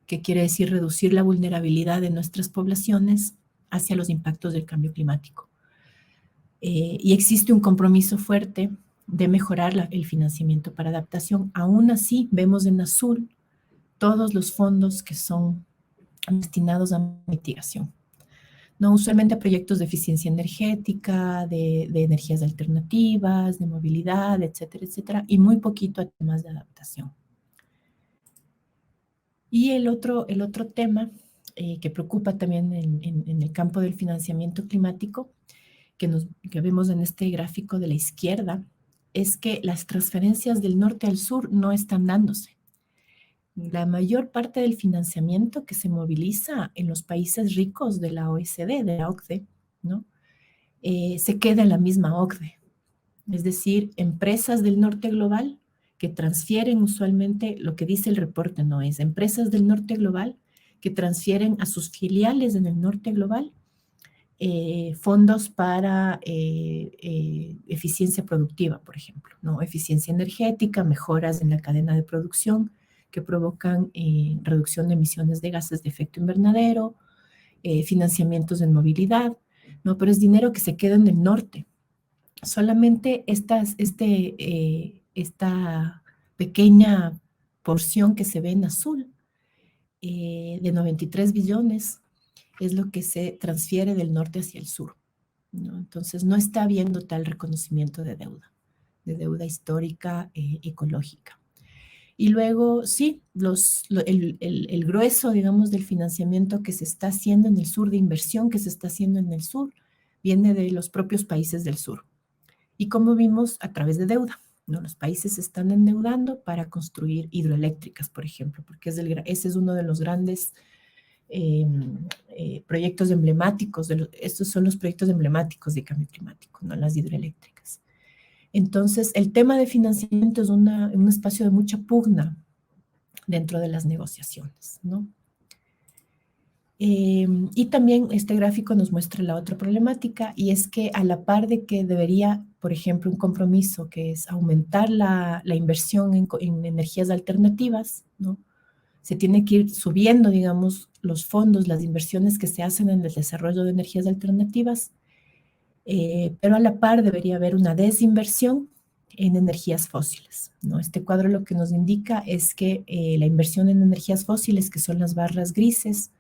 Que quiere decir reducir la vulnerabilidad de nuestras poblaciones hacia los impactos del cambio climático. Y existe un compromiso fuerte de mejorar el financiamiento para adaptación. Aún así, vemos en azul todos los fondos que son destinados a mitigación, ¿no? Usualmente a proyectos de eficiencia energética, de energías alternativas, de movilidad, etcétera, etcétera, y muy poquito a temas de adaptación. Y el otro tema que preocupa también en el campo del financiamiento climático, que vemos en este gráfico de la izquierda, es que las transferencias del norte al sur no están dándose. La mayor parte del financiamiento que se moviliza en los países ricos de la OECD, de la OCDE, ¿no? Se queda en la misma OCDE. Es decir, empresas del norte global que transfieren usualmente, lo que dice el reporte, no es empresas del norte global que transfieren a sus filiales en el norte global fondos para eficiencia productiva, por ejemplo, ¿no? Eficiencia energética, mejoras en la cadena de producción que provocan reducción de emisiones de gases de efecto invernadero, financiamientos en movilidad, ¿no? Pero es dinero que se queda en el norte. Solamente esta pequeña porción que se ve en azul, de 93 billones, es lo que se transfiere del norte hacia el sur, ¿no? Entonces, no está habiendo tal reconocimiento de deuda histórica ecológica. Y luego, sí, el grueso, digamos, del financiamiento que se está haciendo en el sur, de inversión que se está haciendo en el sur, viene de los propios países del sur. Y como vimos, a través de deuda, ¿no? Los países se están endeudando para construir hidroeléctricas, por ejemplo, porque ese es uno de los grandes proyectos emblemáticos. Estos son los proyectos emblemáticos de cambio climático, ¿no? Las hidroeléctricas. Entonces, el tema de financiamiento es un espacio de mucha pugna dentro de las negociaciones, ¿no? Y también este gráfico nos muestra la otra problemática, y es que a la par de que debería, por ejemplo, un compromiso que es aumentar la inversión en energías alternativas, ¿no? se tiene que ir subiendo, digamos, los fondos, las inversiones que se hacen en el desarrollo de energías alternativas, pero a la par debería haber una desinversión en energías fósiles, ¿no? Este cuadro lo que nos indica es que la inversión en energías fósiles, que son las barras grises,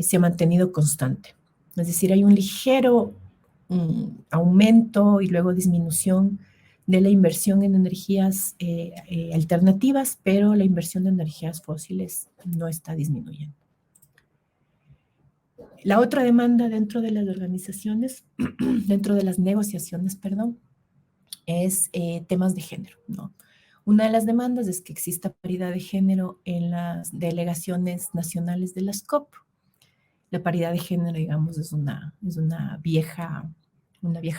se ha mantenido constante. Es decir, hay un ligero aumento y luego disminución de la inversión en energías alternativas, pero la inversión en energías fósiles no está disminuyendo. La otra demanda dentro de las organizaciones, dentro de las negociaciones, perdón, es temas de género, ¿no? Una de las demandas es que exista paridad de género en las delegaciones nacionales de las COP. La paridad de género, digamos, es una vieja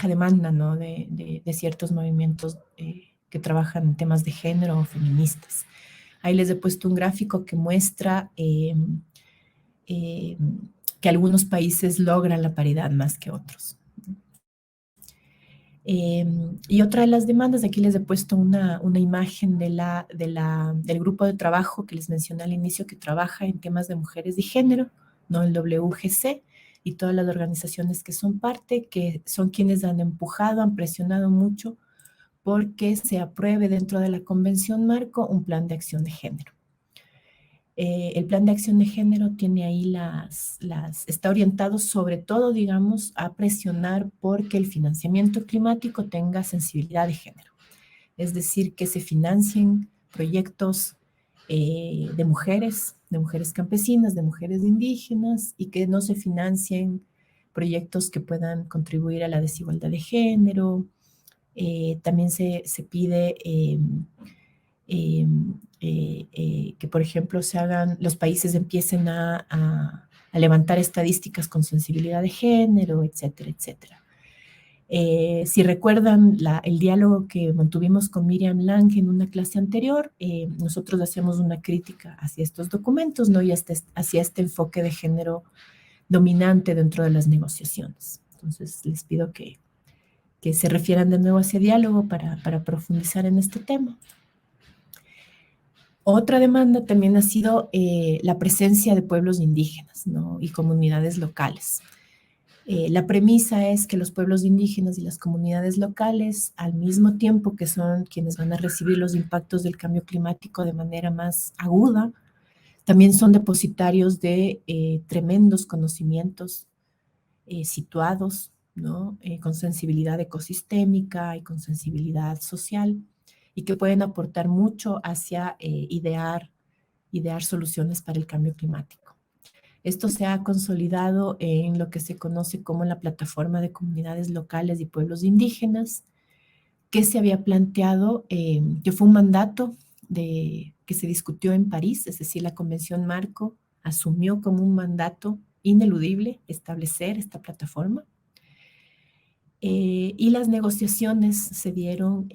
demanda, ¿no? de ciertos movimientos que trabajan en temas de género o feministas. Ahí les he puesto un gráfico que muestra que algunos países logran la paridad más que otros. Y otra de las demandas, aquí les he puesto una imagen del grupo de trabajo que les mencioné al inicio, que trabaja en temas de mujeres y género, ¿no? El WGC y todas las organizaciones que son parte, que son quienes han empujado, han presionado mucho porque se apruebe dentro de la Convención Marco un plan de acción de género. El plan de acción de género tiene ahí está orientado sobre todo, digamos, a presionar porque el financiamiento climático tenga sensibilidad de género. Es decir, que se financien proyectos de mujeres campesinas, de mujeres indígenas, y que no se financien proyectos que puedan contribuir a la desigualdad de género. También se pide que, por ejemplo, los países empiecen a levantar estadísticas con sensibilidad de género, etcétera, etcétera. Si recuerdan el diálogo que mantuvimos con Miriam Lang en una clase anterior, nosotros hacemos una crítica hacia estos documentos, ¿no? Y hacia este enfoque de género dominante dentro de las negociaciones. Entonces, les pido que se refieran de nuevo a ese diálogo para profundizar en este tema. Otra demanda también ha sido la presencia de pueblos indígenas, ¿no? Y comunidades locales. La premisa es que los pueblos indígenas y las comunidades locales, al mismo tiempo que son quienes van a recibir los impactos del cambio climático de manera más aguda, también son depositarios de tremendos conocimientos situados, ¿no? Con sensibilidad ecosistémica y con sensibilidad social, y que pueden aportar mucho hacia idear soluciones para el cambio climático. Esto se ha consolidado en lo que se conoce como la Plataforma de Comunidades Locales y Pueblos Indígenas, que se había planteado, que fue un mandato que se discutió en París, es decir, la Convención Marco asumió como un mandato ineludible establecer esta plataforma. Y las negociaciones se dieron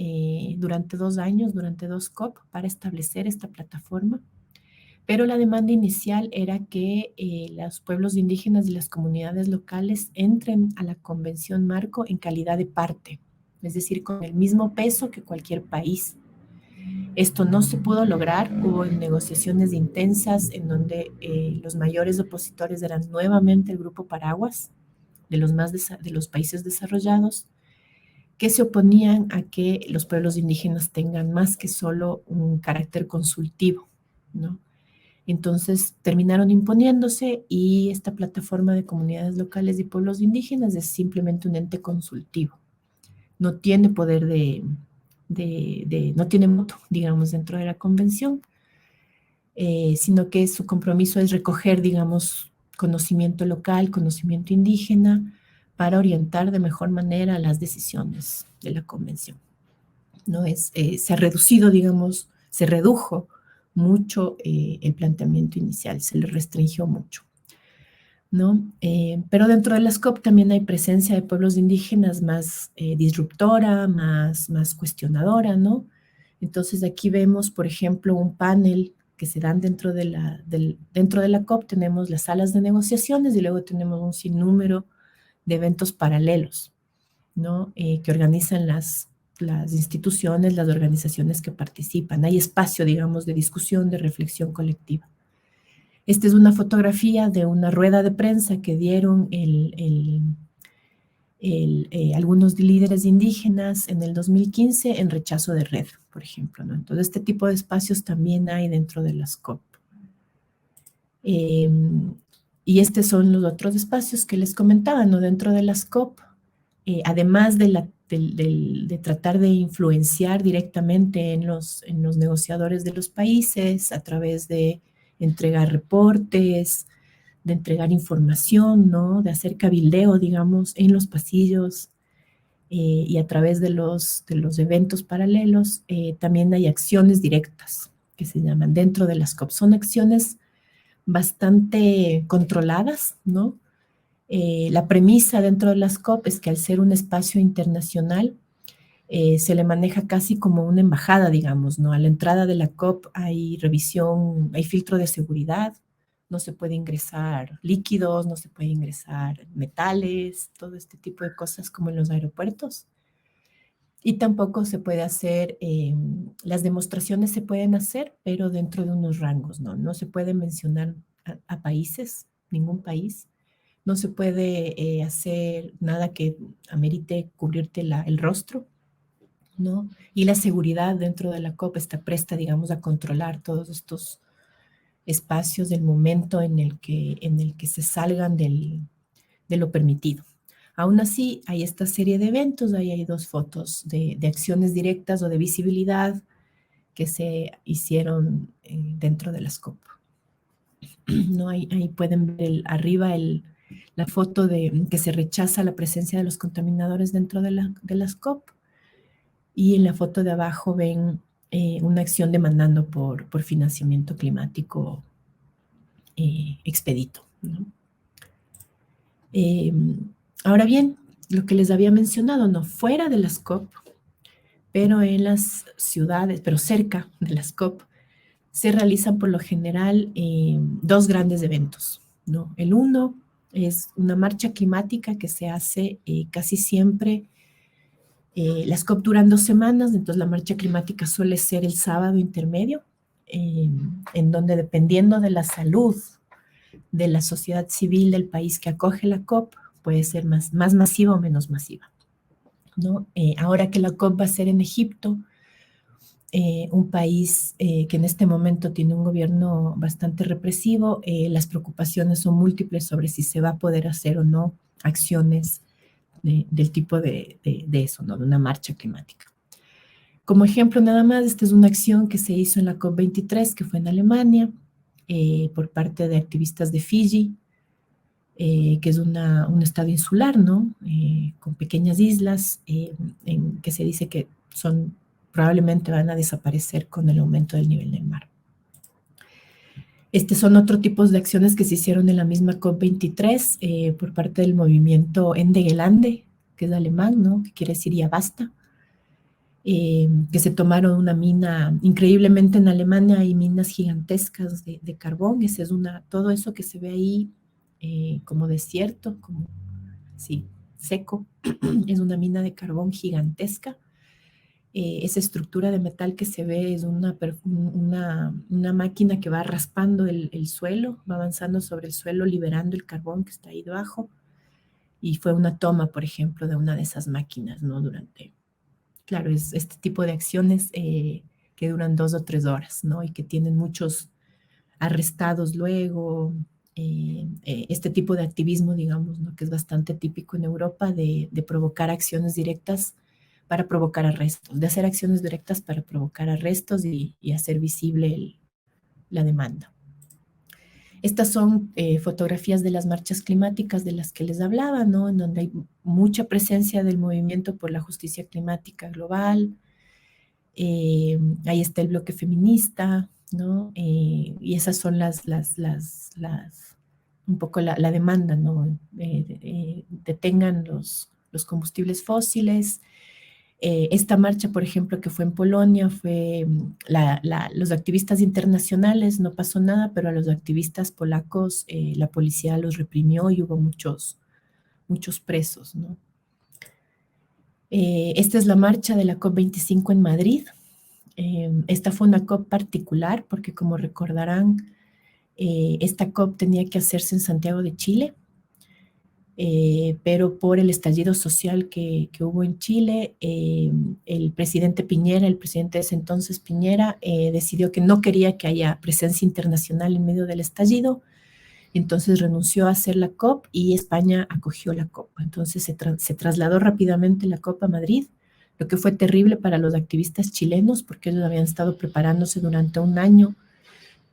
durante 2 años, durante 2 COP, para establecer esta plataforma. Pero la demanda inicial era que los pueblos indígenas y las comunidades locales entren a la Convención Marco en calidad de parte, es decir, con el mismo peso que cualquier país. Esto no se pudo lograr, hubo negociaciones intensas en donde los mayores opositores eran nuevamente el Grupo Paraguas, de los países desarrollados, que se oponían a que los pueblos indígenas tengan más que solo un carácter consultivo, ¿no? Entonces terminaron imponiéndose, y esta plataforma de comunidades locales y pueblos indígenas es simplemente un ente consultivo. No tiene poder no tiene voto, digamos, dentro de la convención, sino que su compromiso es recoger, digamos, conocimiento local, conocimiento indígena, para orientar de mejor manera las decisiones de la convención. ¿No? Se ha reducido, digamos, se redujo mucho el planteamiento inicial, se le restringió mucho, ¿no? Pero dentro de las COP también hay presencia de pueblos indígenas más disruptora, más cuestionadora, ¿no? Entonces aquí vemos, por ejemplo, un panel que se dan dentro de la COP. Tenemos las salas de negociaciones y luego tenemos un sinnúmero de eventos paralelos, ¿no? Que organizan las las instituciones, las organizaciones que participan. Hay espacio, digamos, de discusión, de reflexión colectiva. Esta es una fotografía de una rueda de prensa que dieron algunos líderes indígenas en el 2015 en rechazo de red, por ejemplo, ¿no? Entonces, este tipo de espacios también hay dentro de las COP. Y estos son los otros espacios que les comentaba, ¿no? Dentro de las COP, además de tratar de influenciar directamente en los negociadores de los países a través de entregar reportes, de entregar información, ¿no? De hacer cabildeo, digamos, en los pasillos y a través de los eventos paralelos, también hay acciones directas que se llaman dentro de las COP. Son acciones bastante controladas, ¿no? La premisa dentro de las COP es que al ser un espacio internacional, se le maneja casi como una embajada, digamos, ¿no? A la entrada de la COP hay revisión, hay filtro de seguridad, no se puede ingresar líquidos, no se puede ingresar metales, todo este tipo de cosas como en los aeropuertos. Y tampoco se puede hacer, las demostraciones se pueden hacer, pero dentro de unos rangos, ¿no? No se puede mencionar a países, ningún país. No se puede hacer nada que amerite cubrirte el rostro, ¿no? Y la seguridad dentro de la COP está presta, digamos, a controlar todos estos espacios del momento en el que se salgan de lo permitido. Aún así, hay esta serie de eventos, ahí hay dos fotos de acciones directas o de visibilidad que se hicieron dentro de las COP. ¿No? Ahí pueden ver arriba la foto de que se rechaza la presencia de los contaminadores dentro de las COP. Y en la foto de abajo ven una acción demandando por financiamiento climático expedito, ¿no? Ahora bien, lo que les había mencionado, no fuera de las COP, pero en las ciudades, pero cerca de las COP, se realizan por lo general dos grandes eventos, ¿no? El uno es una marcha climática que se hace casi siempre. Las COP duran 2 semanas, entonces la marcha climática suele ser el sábado intermedio, en donde dependiendo de la salud de la sociedad civil del país que acoge la COP, puede ser más masiva o menos masiva, ¿no? Ahora que la COP va a ser en Egipto, un país que en este momento tiene un gobierno bastante represivo, las preocupaciones son múltiples sobre si se va a poder hacer o no acciones del tipo de eso, ¿no? De una marcha climática. Como ejemplo nada más, esta es una acción que se hizo en la COP23, que fue en Alemania, por parte de activistas de Fiji, que es un estado insular, ¿no? Con pequeñas islas, que se dice que probablemente van a desaparecer con el aumento del nivel del mar. Son otro tipo de acciones que se hicieron en la misma COP23 por parte del movimiento Ende Gelände, que es alemán, ¿no? Que quiere decir ya basta. Que se tomaron una mina, increíblemente en Alemania hay minas gigantescas de carbón, todo eso que se ve ahí como desierto, como sí, seco, es una mina de carbón gigantesca. Esa estructura de metal que se ve es una máquina que va raspando el suelo, va avanzando sobre el suelo, liberando el carbón que está ahí debajo. Y fue una toma, por ejemplo, de una de esas máquinas, ¿no? Claro, es este tipo de acciones que duran 2 o 3 horas, ¿no? Y que tienen muchos arrestados luego. Este tipo de activismo, digamos, ¿no? Que es bastante típico en Europa de provocar acciones directas para provocar arrestos, de hacer acciones directas para provocar arrestos y hacer visible la demanda. Estas son fotografías de las marchas climáticas de las que les hablaba, ¿no? En donde hay mucha presencia del movimiento por la justicia climática global. Ahí está el bloque feminista, ¿no? Y esas son un poco la demanda, ¿no? Detengan los combustibles fósiles. Esta marcha, por ejemplo, que fue en Polonia, los activistas internacionales, no pasó nada, pero a los activistas polacos la policía los reprimió y hubo muchos presos, ¿no? Esta es la marcha de la COP25 en Madrid. Esta fue una COP particular porque, como recordarán, esta COP tenía que hacerse en Santiago de Chile, pero por el estallido social que hubo en Chile, el presidente Piñera, el presidente de ese entonces Piñera, decidió que no quería que haya presencia internacional en medio del estallido, entonces renunció a hacer la COP y España acogió la COP. Entonces se trasladó rápidamente la COP a Madrid, lo que fue terrible para los activistas chilenos porque ellos habían estado preparándose durante un año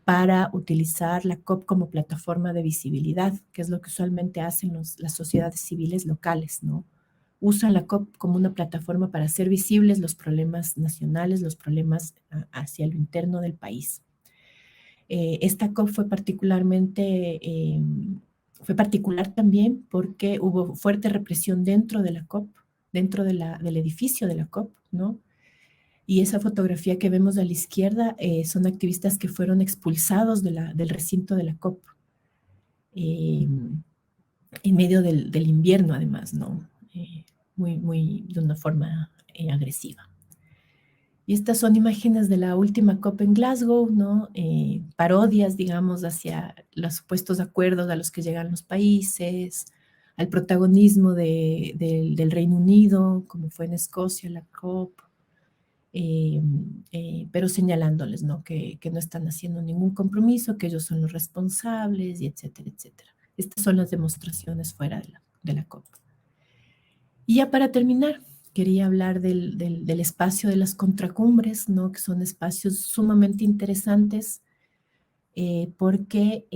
para utilizar la COP como plataforma de visibilidad, que es lo que usualmente hacen las sociedades civiles locales, ¿no? Usan la COP como una plataforma para hacer visibles los problemas nacionales, los problemas hacia lo interno del país. Esta COP fue particular también porque hubo fuerte represión dentro de la COP, dentro del edificio de la COP, ¿no? Y esa fotografía que vemos a la izquierda son activistas que fueron expulsados del recinto de la COP eh, en medio del invierno, además, ¿no? De una forma agresiva. Y estas son imágenes de la última COP en Glasgow, ¿no? Parodias, digamos, hacia los supuestos acuerdos a los que llegan los países, al protagonismo del Reino Unido, como fue en Escocia la COP, pero señalándoles, ¿no? Que no están haciendo ningún compromiso, que ellos son los responsables, y etcétera, etcétera. Estas son las demostraciones fuera de la COP. Y ya para terminar, quería hablar del espacio de las contracumbres, ¿no? Que son espacios sumamente interesantes porque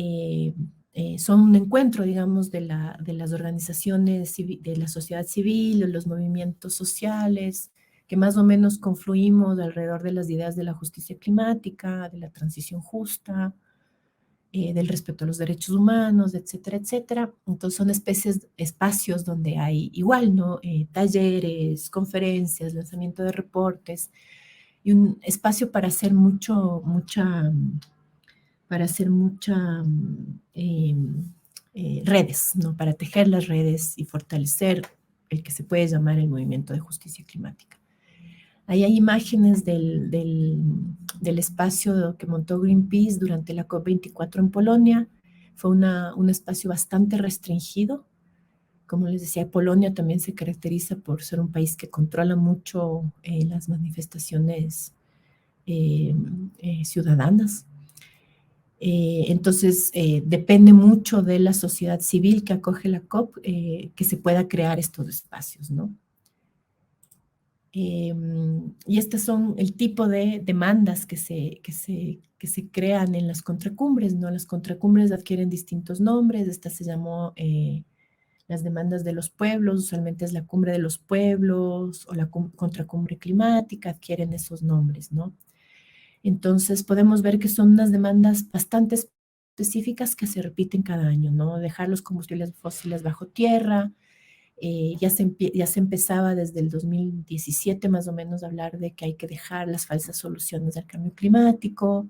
son un encuentro, digamos, de las organizaciones de la sociedad civil, de los movimientos sociales, que más o menos confluimos alrededor de las ideas de la justicia climática, de la transición justa, del respeto a los derechos humanos, etcétera, etcétera. Entonces son espacios donde hay igual, ¿no? Talleres, conferencias, lanzamiento de reportes y un espacio para hacer redes, ¿no? Para tejer las redes y fortalecer el que se puede llamar el movimiento de justicia climática. Ahí hay imágenes del espacio que montó Greenpeace durante la COP24 en Polonia. Fue un espacio bastante restringido. Como les decía, Polonia también se caracteriza por ser un país que controla mucho las manifestaciones ciudadanas. Entonces, depende mucho de la sociedad civil que acoge la COP que se pueda crear estos espacios, ¿no? Y estas son el tipo de demandas que se crean en las contracumbres, ¿no? Las contracumbres adquieren distintos nombres. Esta se llamó las demandas de los pueblos, usualmente es la cumbre de los pueblos o la contracumbre climática, adquieren esos nombres, ¿no? Entonces podemos ver que son unas demandas bastante específicas que se repiten cada año, ¿no? Dejar los combustibles fósiles bajo tierra. Ya se empezaba desde el 2017 más o menos a hablar de que hay que dejar las falsas soluciones al cambio climático,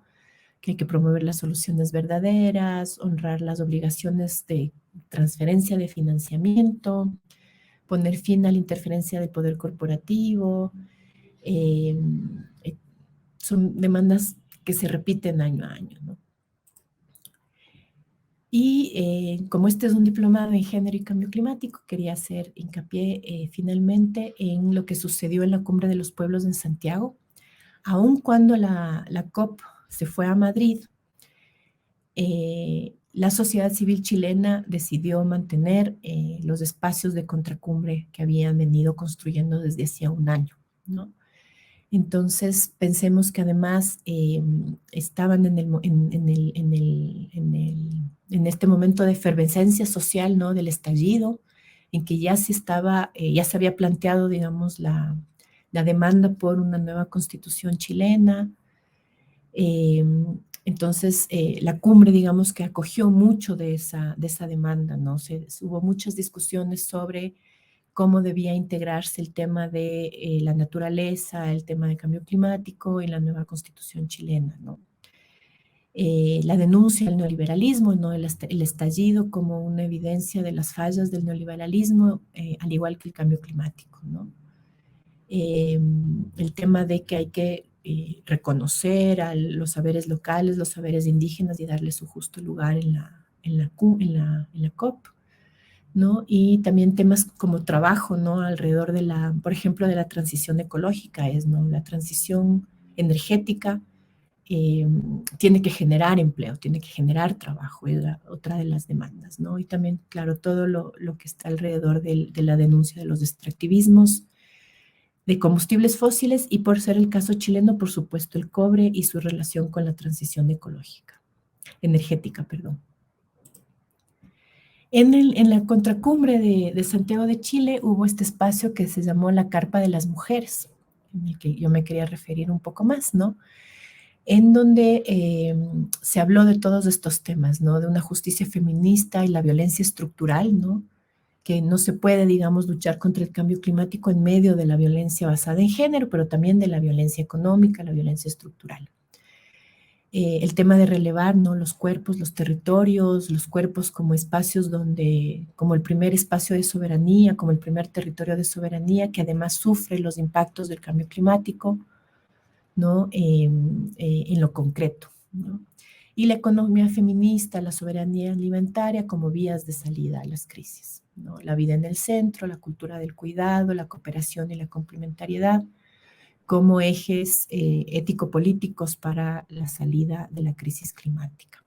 que hay que promover las soluciones verdaderas, honrar las obligaciones de transferencia de financiamiento, poner fin a la interferencia del poder corporativo. Eh, Son demandas que se repiten año a año, ¿no? Y como este es un diplomado en género y cambio climático, quería hacer hincapié finalmente en lo que sucedió en la Cumbre de los Pueblos en Santiago. Aun cuando la COP se fue a Madrid, la sociedad civil chilena decidió mantener los espacios de contracumbre que habían venido construyendo desde hacía un año, ¿no? Entonces, pensemos que además estaban en este momento de efervescencia social, ¿no? Del estallido, en que ya se había planteado, digamos, la demanda por una nueva constitución chilena. Entonces, la cumbre, digamos, que acogió mucho de esa demanda, ¿no? Hubo muchas discusiones sobre cómo debía integrarse el tema de la naturaleza, el tema del cambio climático y la nueva constitución chilena, ¿no? La denuncia del neoliberalismo, ¿no? El estallido como una evidencia de las fallas del neoliberalismo, al igual que el cambio climático, ¿no? el tema de que hay que reconocer a los saberes locales, los saberes indígenas y darle su justo lugar en la COP, ¿no? Y también temas como trabajo, ¿no? Alrededor de por ejemplo, de la transición ecológica, ¿no? La transición energética tiene que generar empleo, tiene que generar trabajo, es otra de las demandas, ¿no? Y también, claro, todo lo que está alrededor de la denuncia de los extractivismos de combustibles fósiles y, por ser el caso chileno, por supuesto, el cobre y su relación con la transición energética, perdón. En la contracumbre de Santiago de Chile hubo este espacio que se llamó la Carpa de las Mujeres, en el que yo me quería referir un poco más, ¿no? En donde se habló de todos estos temas, ¿no? De una justicia feminista y la violencia estructural, ¿no? Que no se puede, digamos, luchar contra el cambio climático en medio de la violencia basada en género, pero también de la violencia económica, la violencia estructural. El tema de relevar, ¿no? Los cuerpos, los territorios, los cuerpos como espacios como el primer espacio de soberanía, como el primer territorio de soberanía, que además sufre los impactos del cambio climático, ¿no? En lo concreto, ¿no? Y la economía feminista, la soberanía alimentaria como vías de salida a las crisis, ¿no? La vida en el centro, la cultura del cuidado, la cooperación y la complementariedad como ejes ético-políticos para la salida de la crisis climática.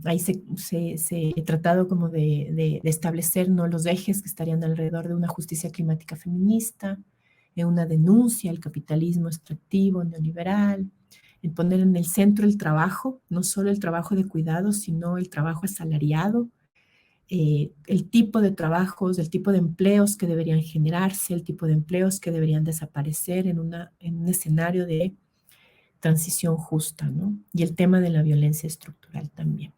Ahí se he tratado como de establecer, ¿no? Los ejes que estarían alrededor de una justicia climática feminista, una denuncia al capitalismo extractivo, neoliberal, en poner en el centro el trabajo, no solo el trabajo de cuidado, sino el trabajo asalariado, el tipo de trabajos, el tipo de empleos que deberían generarse, el tipo de empleos que deberían desaparecer en un escenario de transición justa, ¿no? Y el tema de la violencia estructural también.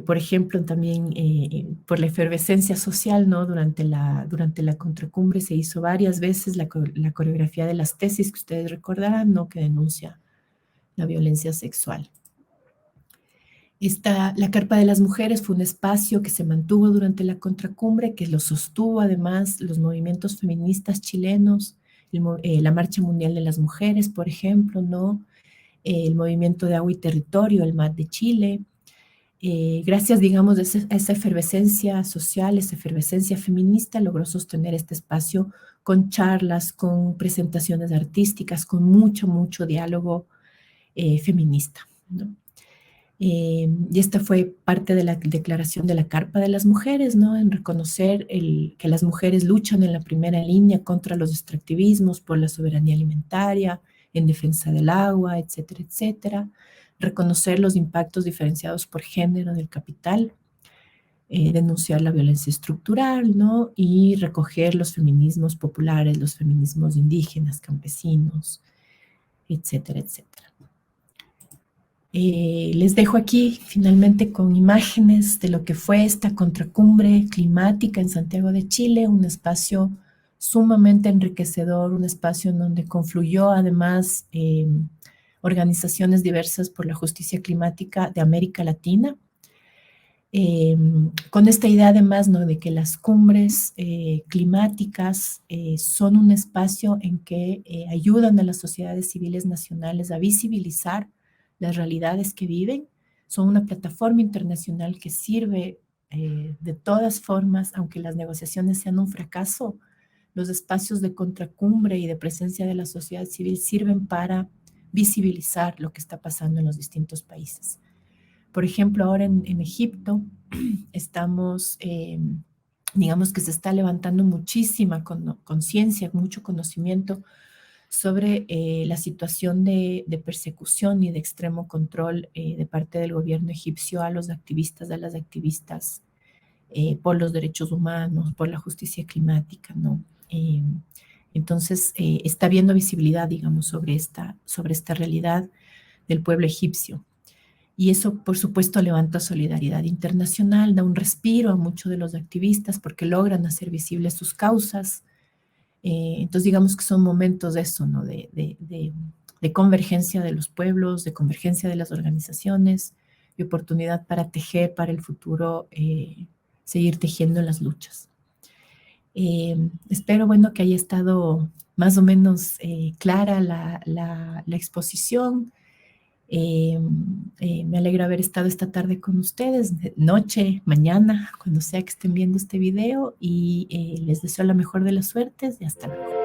Por ejemplo, también por la efervescencia social, ¿no? Durante la contracumbre se hizo varias veces la coreografía de las tesis que ustedes recordarán, ¿no? Que denuncia la violencia sexual. La Carpa de las Mujeres fue un espacio que se mantuvo durante la contracumbre, que lo sostuvo además los movimientos feministas chilenos, la Marcha Mundial de las Mujeres, por ejemplo, ¿no? El Movimiento de Agua y Territorio, el MAT de Chile. Gracias, digamos, a esa efervescencia social, esa efervescencia feminista, logró sostener este espacio con charlas, con presentaciones artísticas, con mucho, mucho diálogo feminista, ¿no? Y esta fue parte de la declaración de la Carpa de las Mujeres, ¿no? En reconocer que las mujeres luchan en la primera línea contra los extractivismos, por la soberanía alimentaria, en defensa del agua, etcétera, etcétera. Reconocer los impactos diferenciados por género del capital, denunciar la violencia estructural, ¿no? Y recoger los feminismos populares, los feminismos indígenas, campesinos, etcétera, etcétera. Les dejo aquí finalmente con imágenes de lo que fue esta contracumbre climática en Santiago de Chile, un espacio sumamente enriquecedor, un espacio en donde confluyó además organizaciones diversas por la justicia climática de América Latina, con esta idea además, ¿no? De que las cumbres climáticas son un espacio en que ayudan a las sociedades civiles nacionales a visibilizar las realidades que viven, son una plataforma internacional que sirve de todas formas, aunque las negociaciones sean un fracaso, los espacios de contracumbre y de presencia de la sociedad civil sirven para visibilizar lo que está pasando en los distintos países. Por ejemplo, ahora en Egipto estamos, digamos que se está levantando muchísima conciencia, mucho conocimiento sobre la situación de persecución y de extremo control de parte del gobierno egipcio a los activistas, a las activistas por los derechos humanos, por la justicia climática, ¿no? Entonces, está habiendo visibilidad, digamos, sobre esta realidad del pueblo egipcio. Y eso, por supuesto, levanta solidaridad internacional, da un respiro a muchos de los activistas porque logran hacer visibles sus causas. Entonces, digamos que son momentos de eso, ¿no? De convergencia de los pueblos, de convergencia de las organizaciones, de oportunidad para tejer para el futuro, seguir tejiendo las luchas. Espero, bueno, que haya estado más o menos clara la exposición. Eh, Me alegra haber estado esta tarde con ustedes, noche, mañana, cuando sea que estén viendo este video, y les deseo la mejor de las suertes y hasta luego.